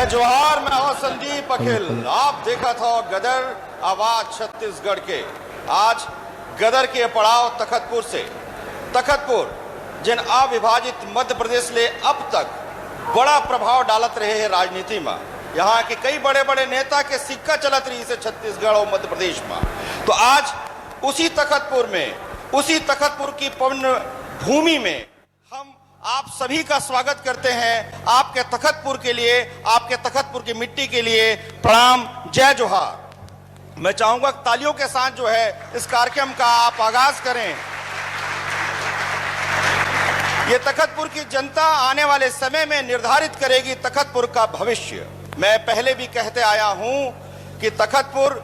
जय जोहार। मैं हूं संदीप अखिल। आप देखा था गदर आवाज छत्तीसगढ़ के। आज गदर के पड़ाव तखतपुर से। तखतपुर जिन अविभाजित मध्य प्रदेश ले अब तक बड़ा प्रभाव डालत रहे हैं राजनीति में। यहाँ के कई बड़े बड़े नेता के सिक्का चलत रही से छत्तीसगढ़ और मध्य प्रदेश में। तो आज उसी तखतपुर की पवन भूमि में हम आप सभी का स्वागत करते हैं। आपके तखतपुर के लिए, आपके तखतपुर की मिट्टी के लिए प्रणाम, जय जोहार। मैं चाहूंगा तालियों के साथ जो है इस कार्यक्रम का आप आगाज करें। ये तखतपुर की जनता आने वाले समय में निर्धारित करेगी तखतपुर का भविष्य। मैं पहले भी कहते आया हूं कि तखतपुर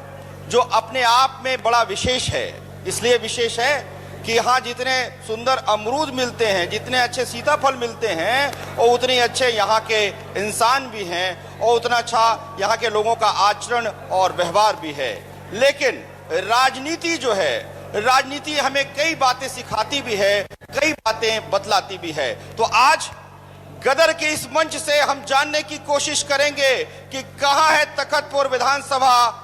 जो अपने आप में बड़ा विशेष है, इसलिए विशेष है कि यहाँ जितने सुंदर अमरूद मिलते हैं, जितने अच्छे सीताफल मिलते हैं, और उतने अच्छे यहाँ के इंसान भी हैं, और उतना अच्छा यहाँ के लोगों का आचरण और व्यवहार भी है। लेकिन राजनीति जो है, राजनीति हमें कई बातें सिखाती भी है, कई बातें बतलाती भी है। तो आज गदर के इस मंच से हम जानने की कोशिश करेंगे कि कहाँ है तखतपुर विधानसभा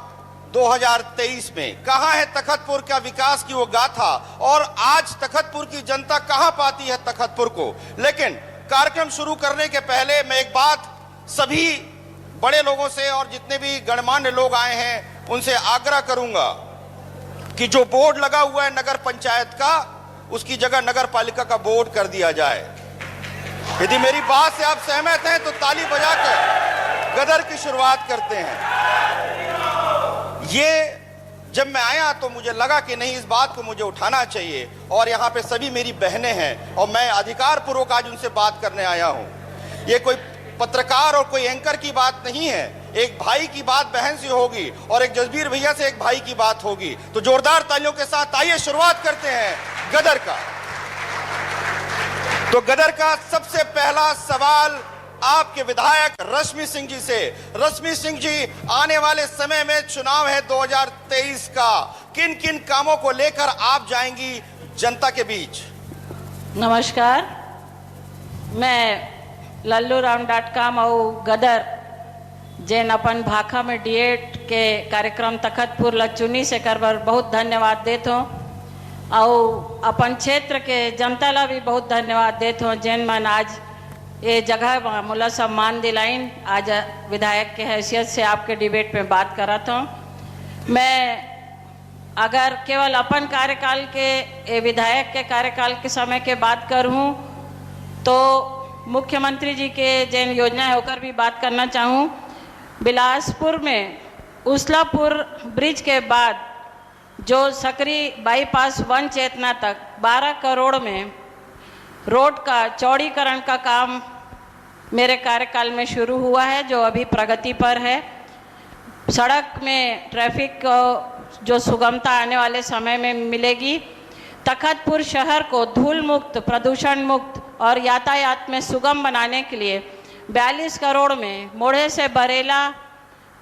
2023 में, कहाँ है तखतपुर का विकास की वो गाथा, और आज तखतपुर की जनता कहाँ पाती है तखतपुर को। लेकिन कार्यक्रम शुरू करने के पहले मैं एक बात सभी बड़े लोगों से और जितने भी गणमान्य लोग आए हैं उनसे आग्रह करूंगा कि जो बोर्ड लगा हुआ है नगर पंचायत का, उसकी जगह नगर पालिका का बोर्ड कर दिया जाए। यदि मेरी बात से आप सहमत हैं तो ताली बजाकर गदर की शुरुआत करते हैं। ये जब मैं आया तो मुझे लगा कि नहीं, इस बात को मुझे उठाना चाहिए, और यहाँ पे सभी मेरी बहनें हैं और मैं अधिकार पूर्वक आज उनसे बात करने आया हूँ। ये कोई पत्रकार और कोई एंकर की बात नहीं है, एक भाई की बात बहन से होगी और एक जसबीर भैया से एक भाई की बात होगी। तो जोरदार तालियों के साथ आइए शुरुआत करते हैं गदर का। तो गदर का सबसे पहला सवाल आपके विधायक रश्मि सिंह जी से। रश्मि सिंह जी, आने वाले समय में चुनाव है 2023 का, किन किन कामों को लेकर आप जाएंगी जनता के बीच? नमस्कार, मैं lalluram.com और गदर जैन अपन भाखा में डीएड के कार्यक्रम तखतपुर लचुनी से करवर बहुत धन्यवाद देते हूँ, और अपन क्षेत्र के जनता ला भी बहुत धन्यवाद देते हूँ जैन मन आज ये जगह मुला सम्मान दिलाइन। आज विधायक के हैसियत से आपके डिबेट में बात कर रहा था। मैं अगर केवल अपन कार्यकाल के विधायक के कार्यकाल के समय के बात करूं तो मुख्यमंत्री जी के जैन योजना है होकर भी बात करना चाहूं। बिलासपुर में उसलापुर ब्रिज के बाद जो सकरी बाईपास वन चेतना तक 12 करोड़ में रोड का चौड़ीकरण का काम मेरे कार्यकाल में शुरू हुआ है, जो अभी प्रगति पर है। सड़क में ट्रैफिक को जो सुगमता आने वाले समय में मिलेगी। तखतपुर शहर को धूल मुक्त, प्रदूषण मुक्त और यातायात में सुगम बनाने के लिए 42 करोड़ में मोढ़े से बरेला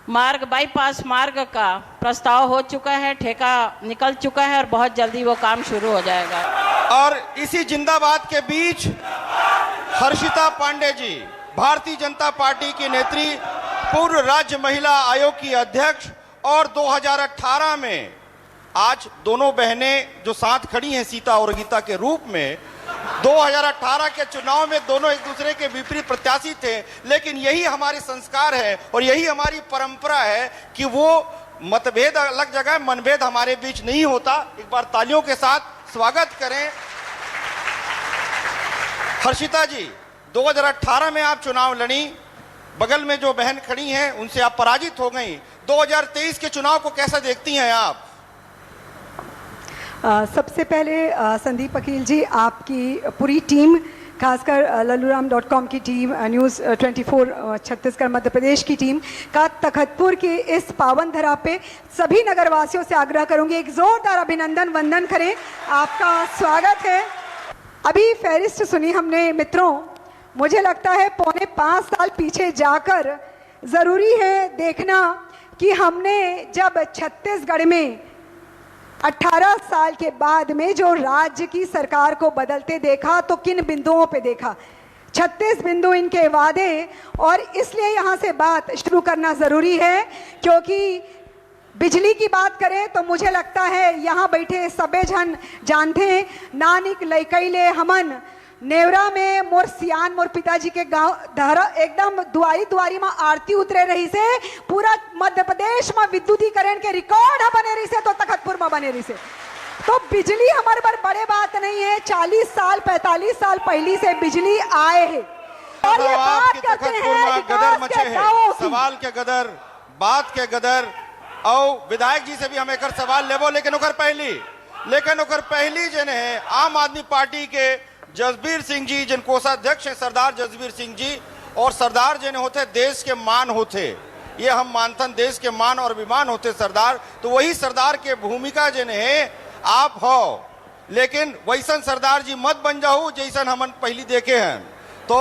मार्ग, बाईपास मार्ग का प्रस्ताव हो चुका है, ठेका निकल चुका है और बहुत जल्दी वो काम शुरू हो जाएगा। और इसी जिंदाबाद के बीच हर्षिता पांडे जी, भारतीय जनता पार्टी की नेत्री, पूर्व राज्य महिला आयोग की अध्यक्ष, और 2018 में आज दोनों बहनें जो साथ खड़ी हैं सीता और गीता के रूप में, 2018 के चुनाव में दोनों एक दूसरे के विपरीत प्रत्याशी थे। लेकिन यही हमारे संस्कार है और यही हमारी परंपरा है कि वो मतभेद अलग जगह, मनभेद हमारे बीच नहीं होता। एक बार तालियों के साथ स्वागत करें। हर्षिता जी, 2018 में आप चुनाव लड़ी, बगल में जो बहन खड़ी हैं उनसे आप पराजित हो गई। 2023 के चुनाव को कैसा देखती हैं आप? सबसे पहले संदीप अखिल जी, आपकी पूरी टीम, खासकर lalluram.com की टीम, न्यूज़ 24 छत्तीसगढ़ मध्य प्रदेश की टीम का तखतपुर के इस पावन धरा पे सभी नगरवासियों से आग्रह करूंगी एक जोरदार अभिनंदन वंदन करें। आपका स्वागत है। अभी फहरिस्त सुनी हमने मित्रों, मुझे लगता है 4.5 साल पीछे जाकर ज़रूरी है देखना कि हमने जब छत्तीसगढ़ में 18 साल के बाद में जो राज्य की सरकार को बदलते देखा तो किन बिंदुओं पे देखा। 36 बिंदु इनके वादे, और इसलिए यहाँ से बात शुरू करना ज़रूरी है, क्योंकि बिजली की बात करें तो मुझे लगता है यहाँ बैठे सबे जन जानते हैं, नानिक लैकैले हमन नेवरा में मोर सियान मोर पिताजी के गांव धरा एकदम दुआरी दुआरी में आरती उतरे रही से, पूरा मध्य प्रदेश में विद्युतीकरण के रिकॉर्ड बने रही से तो तखतपुर में बने रही से। तो बिजली हमारे पर बड़े बात नहीं है, 40 साल 45 साल पहले से बिजली आए है, और ये बात करते हैं विकास के दावों की। सवाल के गदर, बात के गदर, और विधायक जी से भी हम एक सवाल लेबो, लेकिन ओकर पहली जने है आम आदमी पार्टी के जसबीर सिंह जी, जिन कोषाध्यक्ष हैं सरदार जसबीर सिंह जी, और सरदार जने होते देश के मान होते, ये हम मानथन देश के मान और अभिमान होते सरदार, तो वही सरदार के भूमिका जने है आप हो, लेकिन वैसन सरदार जी मत बन जाओ जैसन हमन पहली देखे हैं। तो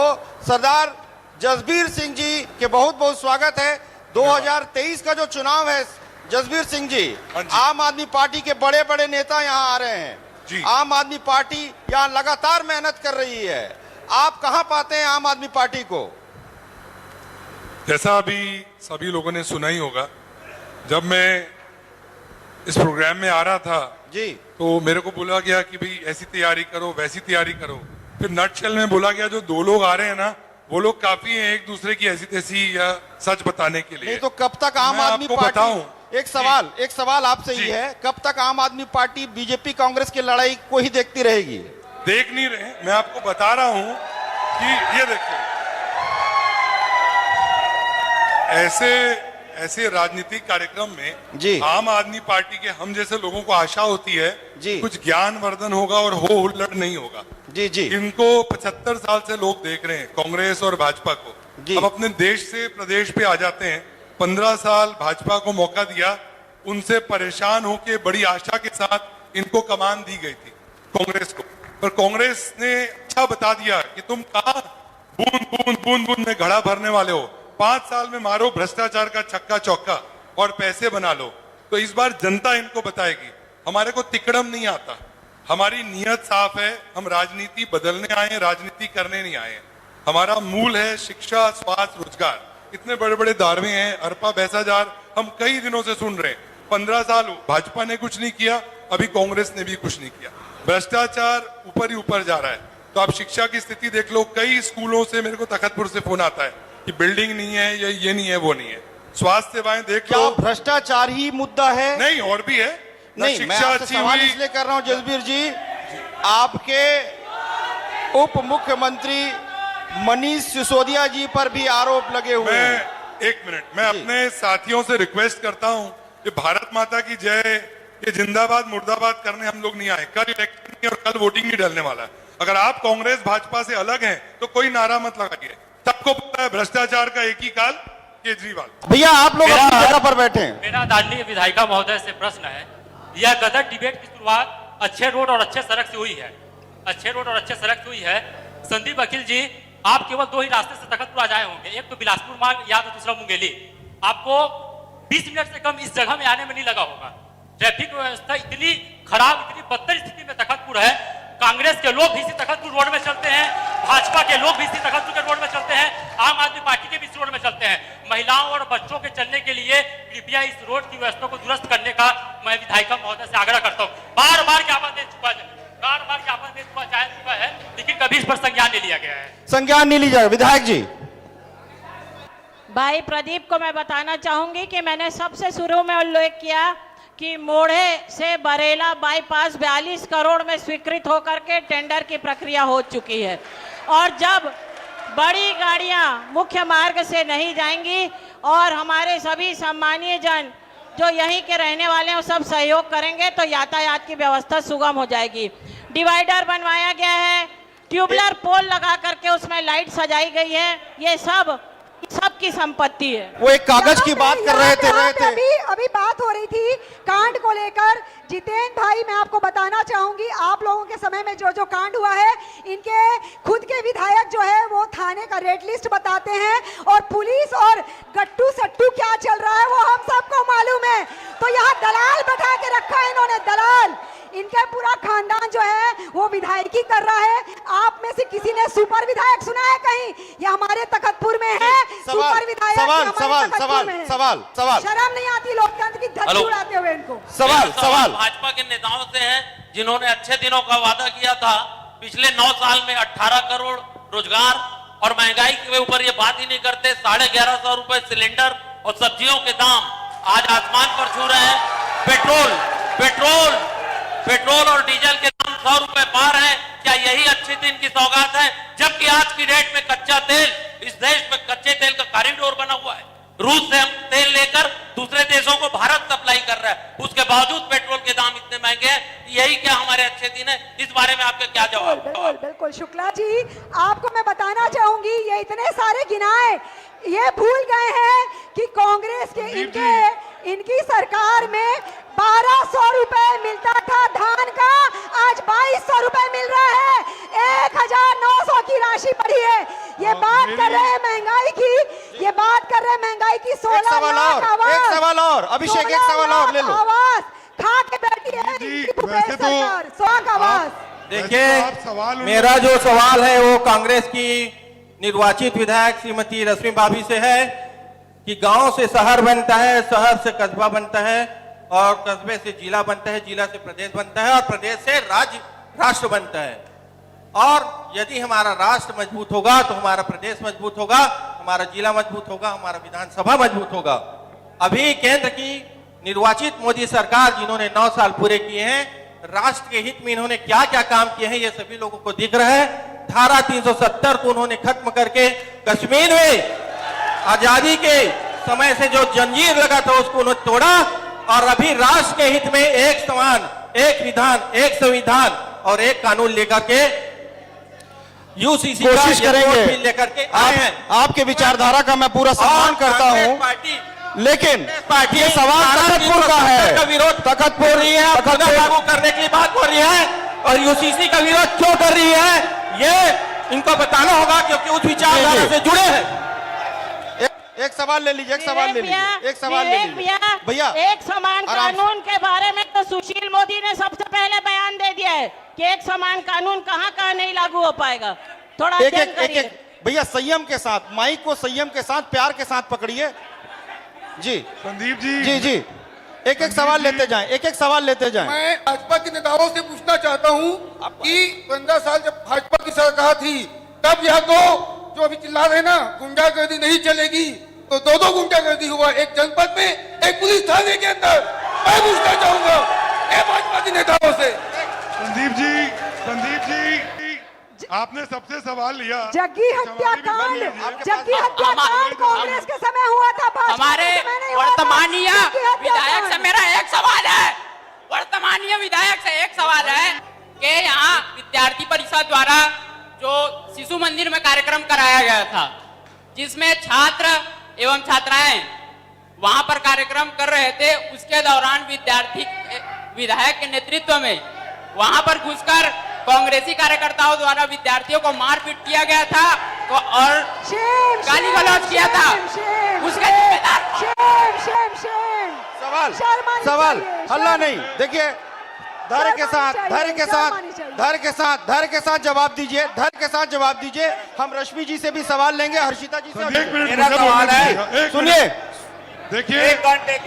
सरदार जसबीर सिंह जी के बहुत बहुत स्वागत है। 2023 का जो चुनाव है जसबीर सिंह जी, आम आदमी पार्टी के बड़े बड़े नेता यहाँ आ रहे हैं, आम आदमी पार्टी यहाँ लगातार मेहनत कर रही है, आप कहाँ पाते हैं आम आदमी पार्टी को? जैसा अभी सभी लोगों ने सुना ही होगा, जब मैं इस प्रोग्राम में आ रहा था जी, तो मेरे को बोला गया कि भाई ऐसी तैयारी करो वैसी तैयारी करो, फिर नटशेल में बोला गया जो 2 लोग आ रहे हैं ना वो लोग काफी हैं एक दूसरे की ऐसी तैसी या सच बताने के लिए। नहीं तो कब तक आम आदमी पार्टी, एक सवाल आपसे ही है, कब तक आम आदमी पार्टी बीजेपी कांग्रेस की लड़ाई को ही देखती रहेगी? देख नहीं रहे, मैं आपको बता रहा हूं कि ये देखिए, ऐसे राजनीतिक कार्यक्रम में आम आदमी पार्टी के हम जैसे लोगों को आशा होती है कुछ ज्ञानवर्धन होगा और हो हुल्लड़ नहीं होगा। जी इनको 75 साल से लोग देख रहे हैं, कांग्रेस और भाजपा को। अब अपने देश से प्रदेश पे आ जाते हैं, 15 साल भाजपा को मौका दिया, उनसे परेशान होके बड़ी आशा के साथ इनको कमान दी गई थी कांग्रेस को, पर कांग्रेस ने अच्छा बता दिया कि तुम कहां बूंद बूंद में घड़ा भरने वाले हो, 5 साल में मारो भ्रष्टाचार का छक्का चौका और पैसे बना लो। तो इस बार जनता इनको बताएगी, हमारे को तिकड़म नहीं आता, हमारी नीयत साफ है, हम राजनीति बदलने आए हैं, राजनीति करने नहीं आए हैं। हमारा मूल है शिक्षा, स्वास्थ्य, रोजगार। इतने बड़े बड़े दावे हैं, अरपा भैंसाजार हम कई दिनों से सुन रहे हैं। 15 साल भाजपा ने कुछ नहीं किया, अभी कांग्रेस ने भी कुछ नहीं किया, भ्रष्टाचार ऊपर ही ऊपर जा रहा है। तो आप शिक्षा की स्थिति देख लो, कई स्कूलों से मेरे को तखतपुर से फोन आता है कि बिल्डिंग नहीं है, ये नहीं है, वो नहीं है। स्वास्थ्य सेवाएं देख लो, भ्रष्टाचार ही मुद्दा है? नहीं, और भी है। नहीं, मैं आपसे सवाल इसलिए कर रहा हूं जसबीर जी, आपके उप मुख्यमंत्री मनीष सिसोदिया जी पर भी आरोप लगे हुए हैं। एक मिनट, मैं अपने साथियों से रिक्वेस्ट करता हूं कि भारत माता की जय, ये जिंदाबाद मुर्दाबाद करने हम लोग नहीं आए, कल इलेक्शन नहीं और कल वोटिंग नहीं डलने वाला है। अगर आप कांग्रेस भाजपा से अलग हैं तो कोई नारा मत लगाइए, सबको पता है भ्रष्टाचार का एक ही काल केजरीवाल। भैया आप लोग अपनी जगह पर बैठे हैं। मेरा आदरणीय विधायिका महोदय से प्रश्न है, यह गदर डिबेट की शुरुआत अच्छे रोड और अच्छे सड़क से हुई है, अच्छे रोड और अच्छे सड़क से हुई है। संदीप वकील जी, आप केवल 2 ही रास्ते से तखतपुर आ जाए होंगे, एक तो बिलासपुर मार्ग या तो दूसरा मुंगेली। आपको 20 मिनट से कम इस जगह में आने में नहीं लगा होगा। ट्रैफिक व्यवस्था इतनी खराब, इतनी बदतर स्थिति में तखतपुर है, कांग्रेस के लोग भी इसी तखतपुर रोड में चलते हैं, भाजपा के लोग भी इसी तखतपुर के रोड में चलते हैं, आम आदमी पार्टी के भी इस रोड में चलते हैं। महिलाओं और बच्चों के चलने के लिए कृपया इस रोड की व्यवस्था को दुरुस्त करने का मैं विधायिका महोदय से आग्रह करता हूँ। बार बार ज्ञापन दे चुका है, लेकिन कभी इस पर संज्ञान नहीं लिया गया है। संज्ञान नहीं लिया जाएगा। विधायक जी, भाई प्रदीप को मैं बताना चाहूंगी कि मैंने सबसे शुरू में उल्लेख किया कि मोढ़े से बरेला बाईपास 42 करोड़ में स्वीकृत होकर के टेंडर की प्रक्रिया हो चुकी है, और जब बड़ी गाड़ियां मुख्य मार्ग से नहीं जाएंगी और हमारे सभी सम्मानीय जन जो यहीं के रहने वाले हैं सब सहयोग करेंगे तो यातायात की व्यवस्था सुगम हो जाएगी। डिवाइडर बनवाया गया है, ट्यूबलर पोल लगा करके उसमें लाइट सजाई गई है, ये सबकी संपत्ति है। वो एक कागज की बात कर रहे थे। अभी बात हो रही थी कांड को लेकर। जितेंद्र भाई, मैं आपको बताना चाहूंगी, आप लोगों के समय में जो कांड हुआ है, इनके खुद के विधायक जो है वो थाने का रेड लिस्ट बताते हैं, और पुलिस और गट्टू सट्टू क्या चल रहा है वो हम सबको मालूम है। तो यहाँ दलाल बैठा के रखा है इन्होंने, दलाल। इनका पूरा खानदान जो है वो विधायकी कर रहा है। आप में से किसी ने सुपर विधायक सुना है कहीं? ये हमारे तखतपुर में है सुपर विधायक। सवाल शर्म नहीं आती लोकतंत्र की धज्जी उड़ाते हुए इनको? सवाल भाजपा के नेताओं से है जिन्होंने अच्छे दिनों का वादा किया था। पिछले 9 साल में 18 करोड़ रोजगार, और महंगाई के ऊपर ये बात ही नहीं करते। 1150 रुपए सिलेंडर और सब्जियों के दाम आज आसमान पर छू रहे हैं। पेट्रोल और डीजल के दाम 100 रुपए पार है। क्या यही अच्छे दिन की सौगात है? जबकि आज की डेट में कच्चा तेल, इस देश में कच्चे तेल का कॉरिडोर बना हुआ है। रूस से हम तेल लेकर दूसरे देशों को भारत सप्लाई कर रहा है, उसके बावजूद पेट्रोल के दाम इतने महंगे हैं। यही क्या हमारे अच्छे दिन है? इस बारे में आपका क्या जवाब? बिल्कुल शुक्ला जी, आपको मैं बताना चाहूंगी, ये इतने सारे गिनाए, ये भूल गए हैं कि कांग्रेस के इनकी सरकार में 1200 रुपए मिलता था धान का, आज 2200 रुपए मिल रहा है। 1900 की राशि बढ़ी है। ये बात कर रहे हैं महंगाई की, ये बात कर रहे हैं महंगाई की। 16 लाख आवाज, एक सवाल और अभिषेक, एक सवाल और ले लो। आवाज खा के बैठी है वैसे तो स्वाग आवाज। देखिए, मेरा जो सवाल है वो कांग्रेस की निर्वाचित विधायक श्रीमती रश्मि भाभी से है कि गांव से शहर बनता है, शहर से कस्बा बनता है, और कस्बे से जिला बनता है, जिला से प्रदेश बनता है, और प्रदेश से राज्य राष्ट्र बनता है। और यदि हमारा राष्ट्र मजबूत होगा तो हमारा प्रदेश मजबूत होगा, हमारा जिला मजबूत होगा, हमारा विधानसभा मजबूत होगा। अभी केंद्र की निर्वाचित मोदी सरकार जिन्होंने 9 साल पूरे किए हैं, राष्ट्र के हित में इन्होंने क्या क्या काम किए हैं ये सभी लोगों को दिख रहा है। धारा 370 को उन्होंने खत्म करके कश्मीर में आजादी के समय से जो जंजीर लगा था उसको उन्होंने तोड़ा, और अभी राष्ट्र के हित में एक समान, एक विधान, एक संविधान और एक कानून लेकर के यूसीसी कोशिश करेंगे लेकर के आए हैं। आपके विचारधारा का मैं पूरा सम्मान करता हूं, लेकिन ये सवाल तखतपुर का है। विरोध तखतपुर रही है, लागू करने की बात हो रही है, और यूसीसी का विरोध क्यों कर रही है ये इनको बताना होगा, क्योंकि उस विचारधारा से जुड़े हैं। एक सवाल ले लीजिए, एक सवाल ले लीजिए भैया। एक समान कानून के बारे में तो सुशील मोदी ने सबसे पहले बयान दे दिया है कि एक समान कानून कहां नहीं लागू हो पाएगा। थोड़ा एक भैया संयम के साथ, माइक को संयम के साथ, प्यार के साथ पकड़िए जी। संदीप जी जी एक सवाल लेते जाएं, एक सवाल लेते जाएं। मैं भाजपा के नेताओं से पूछना चाहता हूं कि 15 साल जब भाजपा की सरकार थी तब यह दो जो अभी चिल्ला रहे ना गुंडागर्दी नहीं चलेगी, तो 2 गुंडागर्दी हुआ एक जनपद में, एक पुलिस थाने के अंदर। मैं पूछना चाहूंगा भाजपा के नेताओं से। संदीप जी आपने सबसे सवाल लिया। जग्गी हत्याकांड कांग्रेस के समय हुआ था, हमारे वर्तमानीय विधायक से मेरा एक सवाल है। वर्तमानीय विधायक से एक सवाल है कि यहाँ विद्यार्थी परिषद द्वारा जो शिशु मंदिर में कार्यक्रम कराया गया था, जिसमें छात्र एवं छात्राएं वहां पर कार्यक्रम कर रहे थे, उसके दौरान विधायक के नेतृत्व में वहां पर घुसकर कांग्रेसी कार्यकर्ताओं द्वारा विद्यार्थियों को मारपीट किया गया था और गाली गलौज किया था। उसका सवाल हल्ला नहीं। देखिए धैर्य के साथ जवाब दीजिए, धैर्य के साथ जवाब दीजिए। हम रश्मि जी से भी सवाल लेंगे, हर्षिता जी से। मेरा सवाल है, सुनिए। देखिए 1 घंटे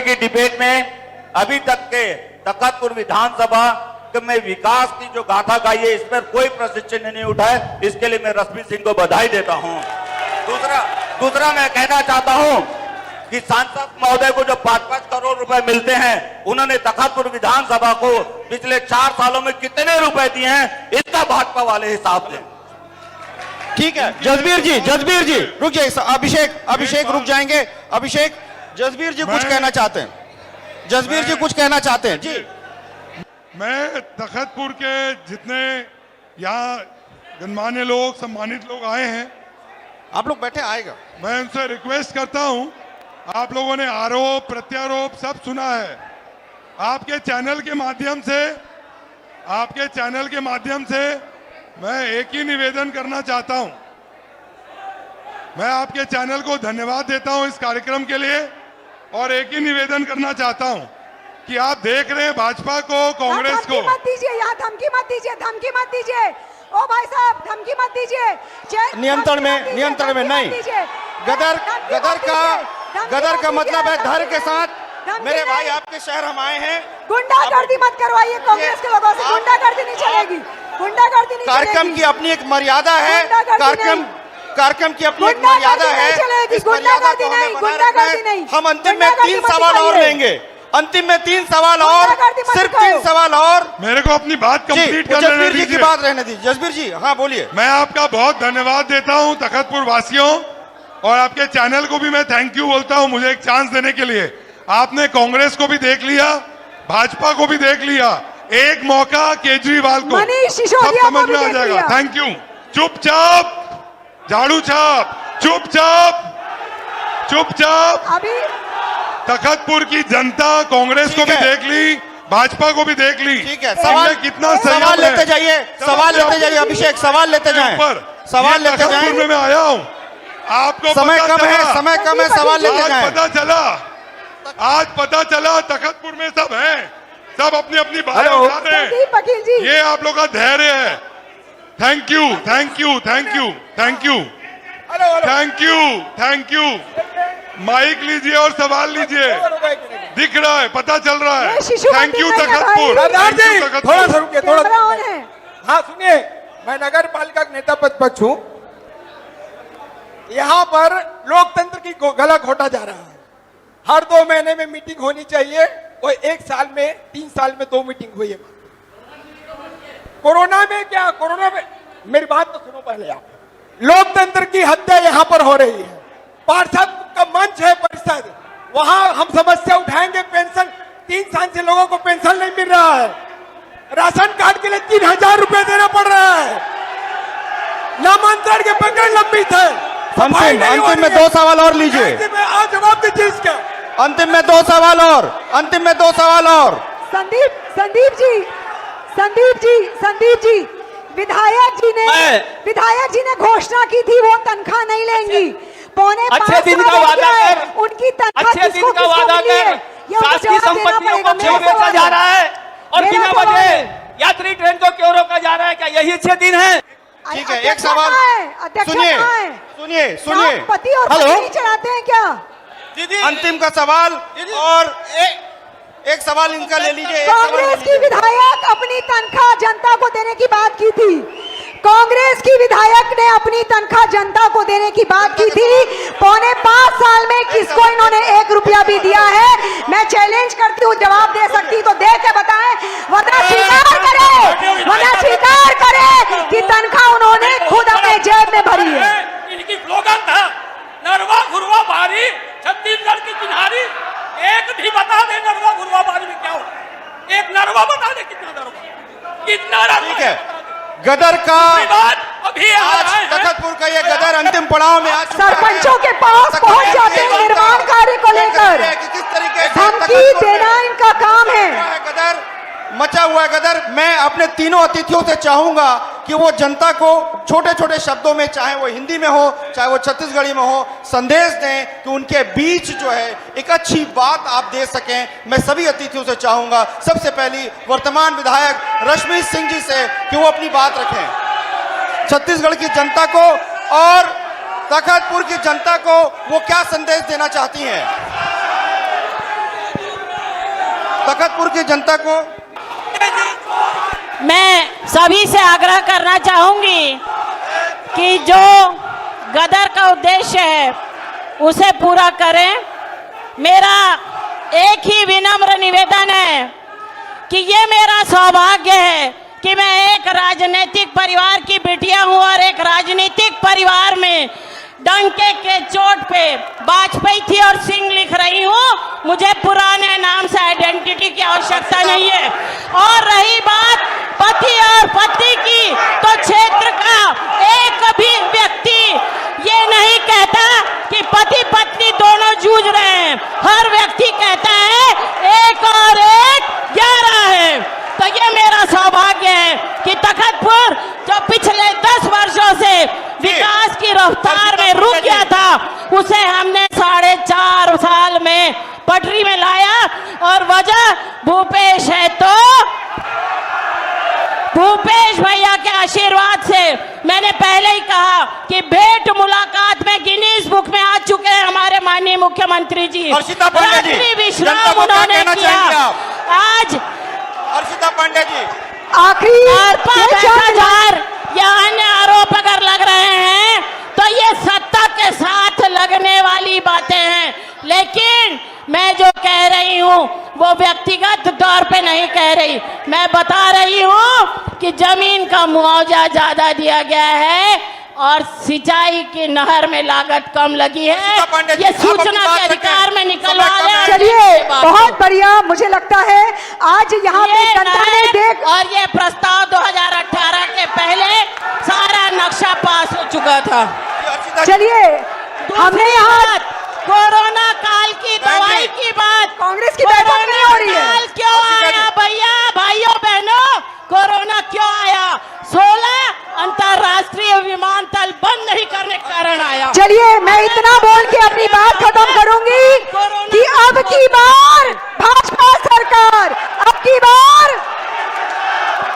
की डिबेट में अभी तक के तखतपुर विधानसभा में विकास की जो गाथा गाई है, इस पर कोई प्रशिक्षण नहीं उठा है। इसके लिए मैं रश्मि सिंह को बधाई देता हूं। दूसरा मैं कहना चाहता हूं कि सांसद महोदय को जो 5-5 करोड़ रुपए मिलते हैं, उन्होंने तखतपुर विधानसभा को पिछले 4 सालों में कितने रुपए दिए हैं, इसका भाजपा वाले हिसाब दें। ठीक है जसबीर जी रुक जाइए। अभिषेक रुक जाएंगे। अभिषेक, जसबीर जी कुछ कहना चाहते हैं। जसबीर जी कुछ कहना चाहते हैं जी। मैं तखतपुर के जितने यहाँ गणमान्य लोग, सम्मानित लोग आए हैं, आप लोग बैठे, आएगा। मैं उनसे रिक्वेस्ट करता हूं, आप लोगों ने आरोप प्रत्यारोप सब सुना है। आपके चैनल के माध्यम से मैं एक ही निवेदन करना चाहता हूं। मैं आपके चैनल को धन्यवाद देता हूं इस कार्यक्रम के लिए, और एक ही निवेदन करना चाहता हूं कि आप देख रहे हैं भाजपा को, कांग्रेस को। धमकी मत दीजिए, यहाँ धमकी मत दीजिए, धमकी मत दीजिए। ओ भाई साहब, धमकी मत दीजिए। नियंत्रण में नहीं। गदर का मतलब है धर के साथ। मेरे भाई, आपके शहर हम आए हैं। गुंडागर्दी मत करवाइए कांग्रेस के लोगों से, गुंडागर्दी नहीं चलेगी, गुंडागर्दी नहीं चलेगी। कार्यक्रम की अपनी एक मर्यादा है, कार्यक्रम की अपनी एक मर्यादा है। इस मर्यादा को हमें बनाए रखना है। हम अंतिम में 3 सवाल और लेंगे, अंतिम में 3 सवाल और, सिर्फ 3 सवाल और। मेरे को अपनी बात कंप्लीट कर लेने जसबीर जी की दीजिए। बात रहने दीजिए। जसबीर जी, हाँ बोलिए। मैं आपका बहुत धन्यवाद देता हूं तखतपुर वासियों, और आपके चैनल को भी मैं थैंक यू बोलता हूं मुझे एक चांस देने के लिए। आपने कांग्रेस को भी देख लिया, भाजपा को भी देख लिया, एक मौका केजरीवाल को, सब समझ में आ जाएगा। Thank you. चुपचाप झाड़ू छाप, चुपचाप। अभी तखतपुर की जनता कांग्रेस को भी देख ली, भाजपा को भी देख ली। ठीक है, सवाल कितना सवाल लेते जाइए, सवाल लेते जाइए। अभिषेक, सवाल लेते जाएं, सवाल लेते जाएं। तखतपुर में मैं आया हूं, आपको समय कम है, सवाल लेते जाएं। आज पता चला तखतपुर में सब हैं, सब अपनी अपनी बातें उठा रहे हैं। ये आप लोग का धैर्य है। Thank you, thank you, thank you, thank you, thank you, thank you. Mike लीजिए और सवाल लीजिए। दिख रहा है, पता चल रहा है। Thank you Takhatpur. थोड़ा सा रुकिए, थोड़ा। हाँ सुनिए, मैं नगर पालिका का नेता पद हूँ। यहाँ पर लोकतंत्र की गला घोटा जा रहा है। हर 2 महीने में मीटिंग होनी चाहिए, और 1 साल में 3 साल में 2 मीटिंग हुई है। कोरोना में क्या, कोरोना में मेरी बात तो सुनो पहले आप। लोकतंत्र की हत्या यहाँ पर हो रही है। पार्षद का मंच है परिषद, वहां हम समस्या उठाएंगे। पेंशन 3 साल से लोगों को पेंशन नहीं मिल रहा है। राशन कार्ड के लिए 3000 रुपए देना पड़ रहा है। नामांतरण के प्रकरण लंबित है। अंतिम में 2 सवाल और लीजिए। आज जवाब दीजिए इसका। अंतिम में 2 सवाल और, अंतिम में 2 सवाल और। संदीप जी, विधायक जी ने घोषणा की थी वो तनख्वाह नहीं लेंगी। पौने 5 दिन का वादा कर, उनकी तनख्वाह किसको मिली है? शासकीय संपत्तियों को क्यों बेचा जा रहा है, और बिना वजह यात्री ट्रेन को क्यों रोका जा रहा है? क्या यही 6 दिन है? ठीक है, एक सवाल सुनिए। पति और पत्नी चलाते हैं क्या? अंतिम का सवाल, और एक सवाल इनका ले लीजिए। कांग्रेस की विधायक अपनी तनख्वाह जनता को देने की बात की थी। कांग्रेस की विधायक ने अपनी तनख्वाह जनता को देने की बात की थी। पौने 5 साल में किसको इन्होंने 1 रुपया भी दिया है? मैं चैलेंज करती हूँ, जवाब दे सकती तो दे के बताएं, वरना स्वीकार करे कि तनख्वाह उन्होंने खुद अपने जेब में भरी है। इनकी स्लोगन था नरवा घुरवा भारी, छत्तीसगढ़ की चिन्हारी। एक भी बता दे नरवा घुरवा भारी में क्या हो? एक नरवा बता दे, कितना नरवा। ठीक है, गदर का अभी आज तखतपुर का ये गदर अंतिम पड़ाव में आज सरपंचों के पास पहुंच जाते हैं निर्माण कार्य को लेकर। किस तरीके से धमकी देना इनका काम है। गदर मचा हुआ है गदर। मैं अपने तीनों अतिथियों से चाहूंगा कि वो जनता को छोटे छोटे शब्दों में, चाहे वो हिंदी में हो चाहे वो छत्तीसगढ़ी में हो, संदेश दें कि उनके बीच जो है एक अच्छी बात आप दे सकें। मैं सभी अतिथियों से चाहूंगा, सबसे पहली वर्तमान विधायक रश्मि सिंह जी से, कि वो अपनी बात रखें छत्तीसगढ़ की जनता को और तखतपुर की जनता को। वो क्या संदेश देना चाहती हैं तखतपुर की जनता को? मैं सभी से आग्रह करना चाहूंगी कि जो गदर का उद्देश्य है उसे पूरा करें। मेरा एक ही विनम्र निवेदन है कि ये मेरा सौभाग्य है कि मैं एक राजनीतिक परिवार की बिटिया हूं, और एक राजनीतिक परिवार में डंके के चोट पे वाजपेयी थी और सिंह लिख रही हूँ। मुझे पुराने नाम से आइडेंटिटी की आवश्यकता नहीं है। और रही बात पति और पत्नी की, तो क्षेत्र का एक भी व्यक्ति ये नहीं कहता कि पति पत्नी दोनों जूझ रहे हैं। हर व्यक्ति कहता है 1 और 1 11 है। तो ये मेरा सौभाग्य है कि तखतपुर जो पिछले 10 वर्षों से विकास की रफ्तार में रुक गया था, उसे हमने 4.5 साल में पटरी में लाया। और वजह रमेश भैया के आशीर्वाद से मैंने पहले ही कहा कि भेंट मुलाकात में गिनीज बुक में आ चुके हैं हमारे माननीय मुख्यमंत्री जी। हर्षिता पांडे जी, रात्रि विश्राम जनता को क्या उन्होंने कहना किया। चाहेंगे आप? आज हर्षिता पांडे जी, आखिरी भ्रष्टाचार या अन्य आरोप अगर लग रहे हैं तो ये सत्ता के साथ लगने वाली बातें हैं, लेकिन मैं जो कह रही हूँ वो व्यक्तिगत तौर पे नहीं कह रही, मैं बता रही हूँ कि जमीन का मुआवजा ज्यादा दिया गया है और सिंचाई की नहर में लागत कम लगी है, ये सूचना के अधिकार में निकलवा रहे। चलिए, बहुत बढ़िया। मुझे लगता है आज यहाँ पे ये जनता ने देख और ये प्रस्ताव 2018 के पहले सारा नक्शा पास हो चुका था। चलिए, हमने यहाँ कोरोना काल की दवाई की बात, कांग्रेस की बैठक नहीं हो रही है। काल क्यों आया भैया, भाइयों बहनों, कोरोना क्यों आया? 16 अंतरराष्ट्रीय विमानतल बंद नहीं करने के कारण आया। चलिए, मैं इतना बोल के अपनी बात खत्म करूंगी कि अब की बार भाजपा सरकार, अब की बार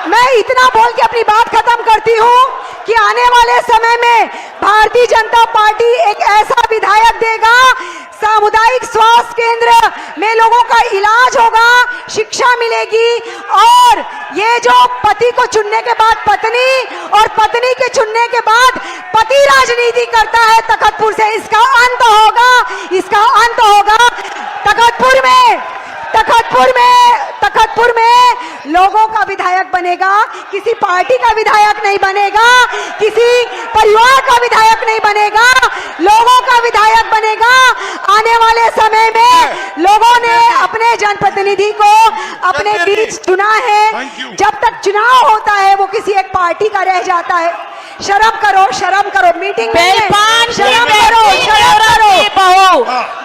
मैं इतना बोल के अपनी बात खत्म करती हूँ कि आने वाले समय में भारतीय जनता पार्टी एक ऐसा विधायक देगा, सामुदायिक स्वास्थ्य केंद्र में लोगों का इलाज होगा, शिक्षा मिलेगी, और ये जो पति को चुनने के बाद पत्नी और पत्नी के चुनने के बाद पति राजनीति करता है तखतपुर से, इसका अंत होगा, इसका अंत होगा। तखतपुर में लोगों का विधायक बनेगा, किसी पार्टी का विधायक नहीं बनेगा, किसी परिवार का विधायक नहीं बनेगा, लोगों का विधायक बनेगा। आने वाले समय में लोगों ने अपने जनप्रतिनिधि को अपने बीच चुना है, जब तक चुनाव होता है वो किसी एक पार्टी का रह जाता है। शर्म करो मीटिंग में शर्म करो।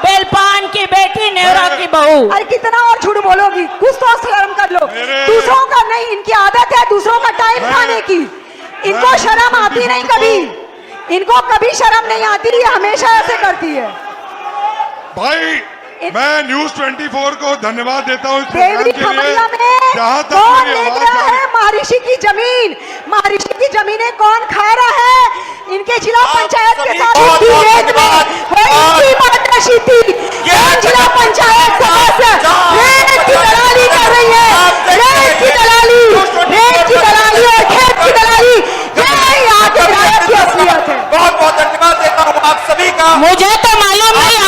बेलपान की बेटी, नेवरा की बहू। अरे कितना और झूठ बोलोगी, कुछ तो शर्म कर लो। दूसरों का नहीं, इनकी आदत है दूसरों का टाइम खाने की, इनको शर्म आती नहीं कभी, इनको कभी शर्म नहीं आती, ये हमेशा ऐसे करती है। भाई मैं न्यूज 24 को धन्यवाद देता हूँ देवरी खबरिया में जहाँ तक कौन मेरी देख आवाज रहा आ रही है महर्षि की जमीन, महर्षि की जमीनें कौन खा रहा है? इनके जिला पंचायत के साथ पार्टनरशिप थी, जिला पंचायत सदस्य रेत की दलाली कर रही है, रेत की दलाली और खेत की दलाली, ये यहाँ के विधायक की असलियत है। बहुत बहुत धन्यवाद देता हूँ आप सभी का। मुझे तो मालूम नहीं